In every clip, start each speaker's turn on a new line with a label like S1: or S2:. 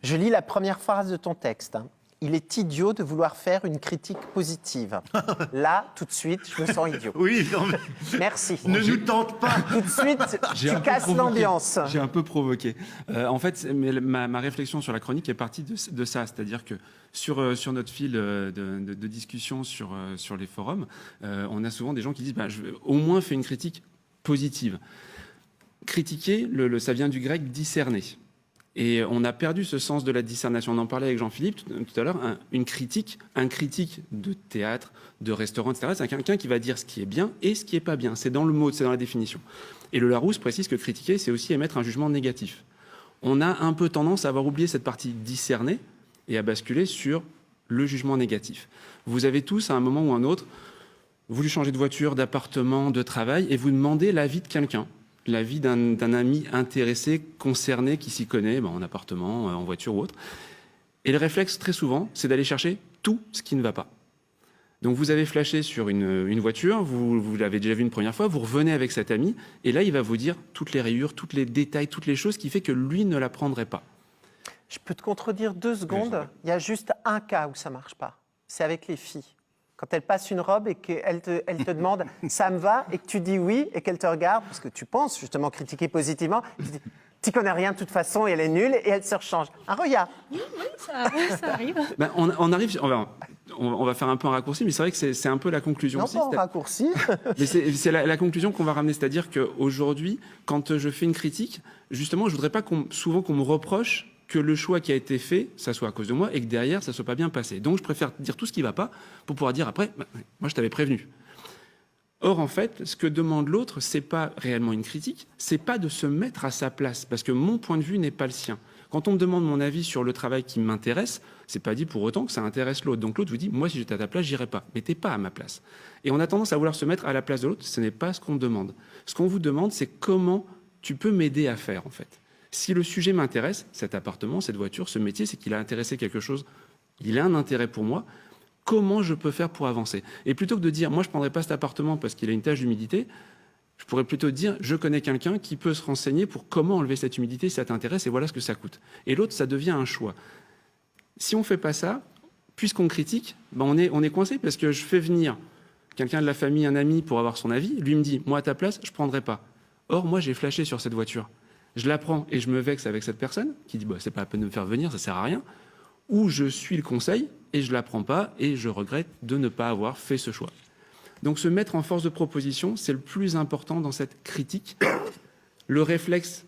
S1: Je lis la première phrase de ton texte. Il est idiot de vouloir faire une critique positive. Là, tout de suite, je me sens idiot.
S2: Oui, non, mais
S1: Merci.
S2: ne nous tente pas.
S1: Tout de suite, tu casses l'ambiance.
S3: J'ai un peu provoqué. En fait, ma réflexion sur la chronique est partie de ça. C'est-à-dire que sur notre fil de discussion sur les forums, on a souvent des gens qui disent au moins fais une critique positive. Critiquer, ça vient du grec discerner. Et on a perdu ce sens de la discernation. On en parlait avec Jean-Philippe tout à l'heure. Un critique de théâtre, de restaurant, etc., c'est quelqu'un qui va dire ce qui est bien et ce qui n'est pas bien. C'est dans le mot, c'est dans la définition. Et le Larousse précise que critiquer, c'est aussi émettre un jugement négatif. On a un peu tendance à avoir oublié cette partie discernée et à basculer sur le jugement négatif. Vous avez tous, à un moment ou un autre, voulu changer de voiture, d'appartement, de travail, et vous demandez l'avis de quelqu'un. L'avis d'un ami intéressé, concerné, qui s'y connaît, en appartement, en voiture ou autre. Et le réflexe, très souvent, c'est d'aller chercher tout ce qui ne va pas. Donc vous avez flashé sur une voiture, vous l'avez déjà vu une première fois, vous revenez avec cet ami, et là, il va vous dire toutes les rayures, tous les détails, toutes les choses qui fait que lui ne la prendrait pas.
S1: Je peux te contredire 2 secondes. Il y a juste un cas où ça ne marche pas. C'est avec les filles. Quand elles passent une robe et qu'elles te demandent « ça me va » et que tu dis oui et qu'elles te regardent, parce que tu penses justement critiquer positivement, tu dis « tu connais rien de toute façon, et elle est nulle » et elle se rechange. Ah, regarde.
S4: Oui, ça arrive.
S3: On arrive, on va faire un peu un raccourci, mais c'est vrai que c'est un peu la conclusion
S1: Non,
S3: aussi.
S1: pas en raccourci.
S3: Mais c'est la conclusion qu'on va ramener, c'est-à-dire qu'aujourd'hui, quand je fais une critique, justement, je voudrais pas souvent qu'on me reproche que le choix qui a été fait, ça soit à cause de moi, et que derrière, ça soit pas bien passé. Donc, je préfère dire tout ce qui va pas pour pouvoir dire après, moi, je t'avais prévenu. Or, en fait, ce que demande l'autre, c'est pas réellement une critique, c'est pas de se mettre à sa place, parce que mon point de vue n'est pas le sien. Quand on me demande mon avis sur le travail qui m'intéresse, c'est pas dit pour autant que ça intéresse l'autre. Donc l'autre vous dit, moi, si j'étais à ta place, j'irais pas. Mais t'es pas à ma place. Et on a tendance à vouloir se mettre à la place de l'autre. Ce n'est pas ce qu'on demande. Ce qu'on vous demande, c'est comment tu peux m'aider à faire, en fait. Si le sujet m'intéresse, cet appartement, cette voiture, ce métier, c'est qu'il a intéressé quelque chose, il a un intérêt pour moi, comment je peux faire pour avancer? Et plutôt que de dire, moi, je ne prendrai pas cet appartement parce qu'il a une tache d'humidité, je pourrais plutôt dire, je connais quelqu'un qui peut se renseigner pour comment enlever cette humidité si ça t'intéresse, et voilà ce que ça coûte. Et l'autre, ça devient un choix. Si on ne fait pas ça, puisqu'on critique, on est coincé, parce que je fais venir quelqu'un de la famille, un ami, pour avoir son avis, lui me dit, moi, à ta place, je ne prendrai pas. Or, moi, j'ai flashé sur cette voiture. Je la prends et je me vexe avec cette personne qui dit c'est pas la peine de me faire venir, ça sert à rien. Ou je suis le conseil et je la prends pas et je regrette de ne pas avoir fait ce choix. Donc se mettre en force de proposition, c'est le plus important dans cette critique. Le réflexe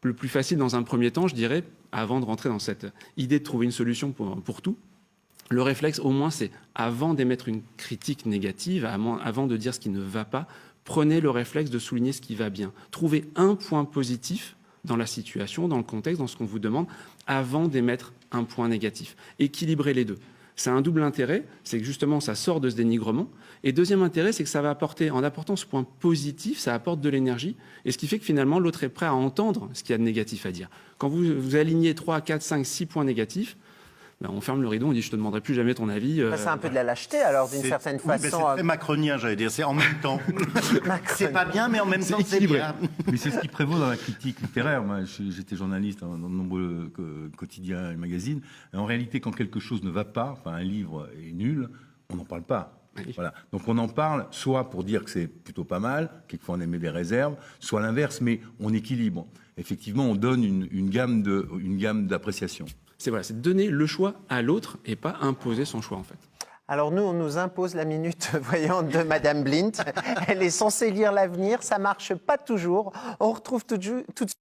S3: le plus facile dans un premier temps, je dirais, avant de rentrer dans cette idée de trouver une solution pour tout, le réflexe au moins c'est avant d'émettre une critique négative, avant de dire ce qui ne va pas, prenez le réflexe de souligner ce qui va bien. Trouvez un point positif dans la situation, dans le contexte, dans ce qu'on vous demande, avant d'émettre un point négatif. Équilibrez les deux. C'est un double intérêt, c'est que justement ça sort de ce dénigrement. Et deuxième intérêt, c'est que ça va apporter, en apportant ce point positif, ça apporte de l'énergie. Et ce qui fait que finalement, l'autre est prêt à entendre ce qu'il y a de négatif à dire. Quand vous alignez 3, 4, 5, 6 points négatifs, on ferme le rideau, on dit je te demanderai plus jamais ton avis.
S1: C'est un peu de la lâcheté alors d'une certaine façon.
S2: C'est très macronien, j'allais dire, c'est en même temps. C'est pas bien, mais en même temps c'est bien.
S5: Mais c'est ce qui prévaut dans la critique littéraire. Moi, j'étais journaliste dans de nombreux quotidiens et magazines. Et en réalité, quand quelque chose ne va pas, enfin un livre est nul, on n'en parle pas. Oui. Voilà. Donc on en parle soit pour dire que c'est plutôt pas mal, quelquefois on émet des réserves, soit l'inverse, mais on équilibre. Effectivement, on donne une gamme d'appréciation.
S3: C'est donner le choix à l'autre et pas imposer son choix en fait.
S1: Alors nous, on nous impose la minute voyante de Madame Blint. Elle est censée lire l'avenir, ça marche pas toujours. On retrouve tout de suite.